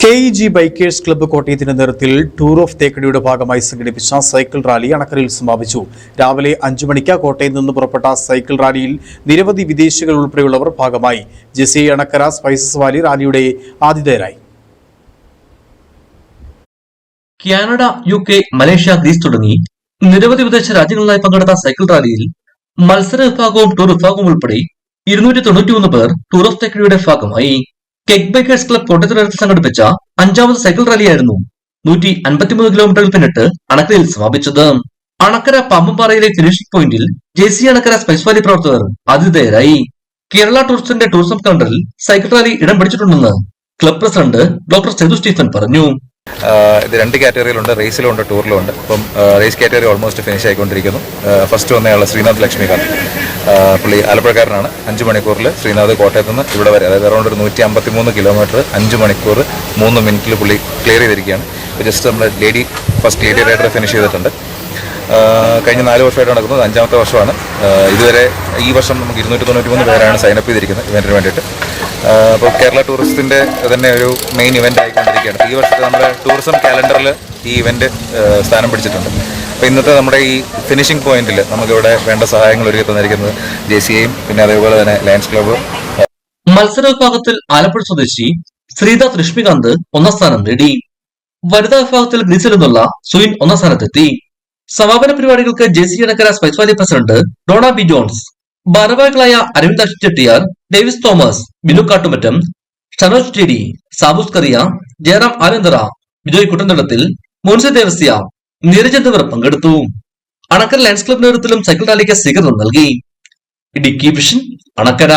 KEG bikers club കോട്ടയത്തിന്റെ നേതൃത്വത്തിൽ tour of തേക്കടിയുടെ ഭാഗമായി സംഘടിപ്പിച്ച സൈക്കിൾ റാലി അണക്കരയിൽ സമാപിച്ചു. രാവിലെ 5 മണിക്ക് കോട്ടയം നിന്ന് പുറപ്പെട്ട സൈക്കിൾ റാലിയിൽ നിരവധി വിദേശികൾ ഉൾപ്പെടെയുള്ളവർ ഭാഗമായി. ജെസി അണക്കര സ്പൈസസ് വാലി റാലിയുടെ ആതിഥേയരായി. കാനഡ, UK, മലേഷ്യ, ഗ്രീസ് തുടങ്ങി നിരവധി വിദേശ രാജ്യങ്ങളിലായി പങ്കെടുത്ത സൈക്കിൾ റാലിയിൽ മത്സര വിഭാഗവും ടൂർ വിഭാഗവും ഉൾപ്പെടെ 291 പേർ ടൂർ ഓഫ് തേക്കടിയുടെ ഭാഗമായി. കെഗ് ബൈക്കേഴ്സ് ക്ലബ്ബ് കോട്ടയത്ത് സംഘടിപ്പിച്ച 5ാമത് സൈക്കിൾ റാലിയായിരുന്നു 153 കിലോമീറ്ററിൽ പിന്നിട്ട് അണക്കരയിൽ സമാപിച്ചത്. അണക്കര പാമ്പുംപാറയിലെ ഫിനിഷിംഗ് പോയിന്റിൽ ജെസി അണക്കര സ്പൈസ് വാലി പ്രവർത്തകർ ആതിഥേയരായി. കേരള ടൂറിസ്റ്റിന്റെ ടൂറിസം കലണ്ടറിൽ സൈക്കിൾ റാലി ഇടം പിടിച്ചിട്ടുണ്ടെന്ന് club president doctor Sethu Stephen പറഞ്ഞു. ഇത് 2 കാറ്റഗറിയിലുണ്ട്, റേസിലുണ്ട്, ടൂറിലുണ്ട്. അപ്പം റേസ് കാറ്റഗറി ഓൾമോസ്റ്റ് ഫിനിഷ് ആയിക്കൊണ്ടിരിക്കുന്നു. ഫസ്റ്റ് വന്നയാൾ ശ്രീനാഥ് ലക്ഷ്മികാന്ത്, പുള്ളി ആലപ്പുഴക്കാരനാണ്. 5 മണിക്കൂറിൽ ശ്രീനാഥ് കോട്ടയത്ത് നിന്ന് ഇവിടെ വരെ, അതായത് അറൗണ്ട് ഒരു 153 കിലോമീറ്റർ 5 മണിക്കൂർ 3 മിനിറ്റിൽ പുള്ളി ക്ലിയർ ചെയ്തിരിക്കുകയാണ്. ജസ്റ്റ് നമ്മൾ ഫസ്റ്റ് ലേഡി റൈഡർ ഫിനിഷ് ചെയ്തിട്ടുണ്ട്. കഴിഞ്ഞ 4 വർഷമായിട്ട് നടക്കുന്നത് 5ാമത്തെ വർഷമാണ്. ഇതുവരെ ഈ വർഷം നമുക്ക് 293 പേരാണ് സൈനപ്പ് ചെയ്തിരിക്കുന്നത് ഇവന്റിന് വേണ്ടിയിട്ട്. അപ്പോൾ കേരള ടൂറിസത്തിൻ്റെ തന്നെ ഒരു മെയിൻ ഇവൻ്റ് ആയിക്കൊണ്ടിരിക്കുകയാണ്. ഈ വർഷത്തെ നമ്മുടെ ടൂറിസം കാലണ്ടറിൽ ഈ ഇവൻ്റ് സ്ഥാനം പിടിച്ചിട്ടുണ്ട്. അപ്പോൾ ഇന്നത്തെ നമ്മുടെ ഈ ഫിനിഷിംഗ് പോയിന്റിൽ നമുക്കിവിടെ വേണ്ട സഹായങ്ങൾ ഒരുക്കി തന്നിരിക്കുന്നത് ജെസിയെയും പിന്നെ അതേപോലെ തന്നെ ലയൺസ് ക്ലബ്ബ്. മത്സര വിഭാഗത്തിൽ ആലപ്പുഴ സ്വദേശി ശ്രീനാഥ് ലക്ഷ്മികാന്ത് 1ാം സ്ഥാനം നേടി. വനിതാ വിഭാഗത്തിൽ ഗ്രീസിൽ നിന്നുള്ള സുയിൻ 1ാം സ്ഥാനത്തെത്തി. സമാപന പരിപാടികൾക്ക് JC Anakkara spice valley president Dona B Johns, ഭാരവാഹികളായ Aravind Chettiar, Davis Thomas, Binu Kattumattam, Shanoj T D, Saboos Kariya, Jayaram ആനന്ദറ, Vijay കുട്ടന്തളത്തിൽ, Monsy Devasya, Neeraj എന്നിവർ പങ്കെടുത്തു. അണക്കര ലയൺസ് ക്ലബ് നേതൃത്വത്തിലും സൈക്കിൾ റാലിക്ക് സ്വീകരണം നൽകി. ഇടുക്കി വിഷൻ, അണക്കര.